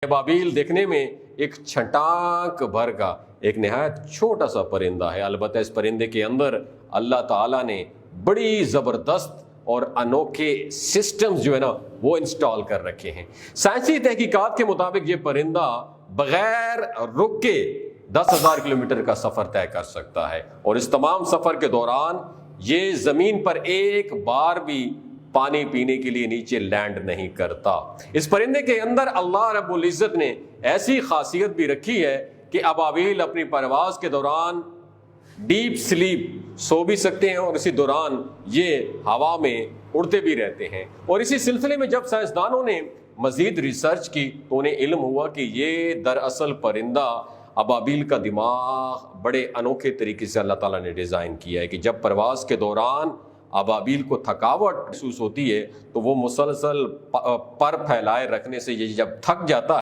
अबाबील देखने में एक छटाक भर का एक निहायत छोटा सा परिंदा है। अलबत्ता इस परिंदे के अंदर अल्लाह ताला ने बड़ी ज़बरदस्त और अनोखे सिस्टम्स जो है ना वो इंस्टॉल कर रखे हैं। साइंसी तहकीकात के मुताबिक ये परिंदा बगैर रुके 10,000 किलोमीटर का सफ़र तय कर सकता है और इस तमाम सफ़र के दौरान ये ज़मीन पर एक बार भी पानी पीने के लिए नीचे लैंड नहीं करता। इस परिंदे के अंदर अल्लाह रब्बुल इज़्ज़त ने ऐसी खासियत भी रखी है कि अबाबील अपनी परवाज के दौरान डीप स्लीप सो भी सकते हैं और इसी दौरान ये हवा में उड़ते भी रहते हैं। और इसी सिलसिले में जब साइंसदानों ने मजीद रिसर्च की तो उन्हें इल्म हुआ कि ये दरअसल परिंदा अबाबील का दिमाग बड़े अनोखे तरीके से अल्लाह ताला ने डिज़ाइन किया है कि जब परवाज के दौरान अबाबील को थकावट महसूस होती है तो वो मुसलसल पर फैलाए रखने से ये जब थक जाता है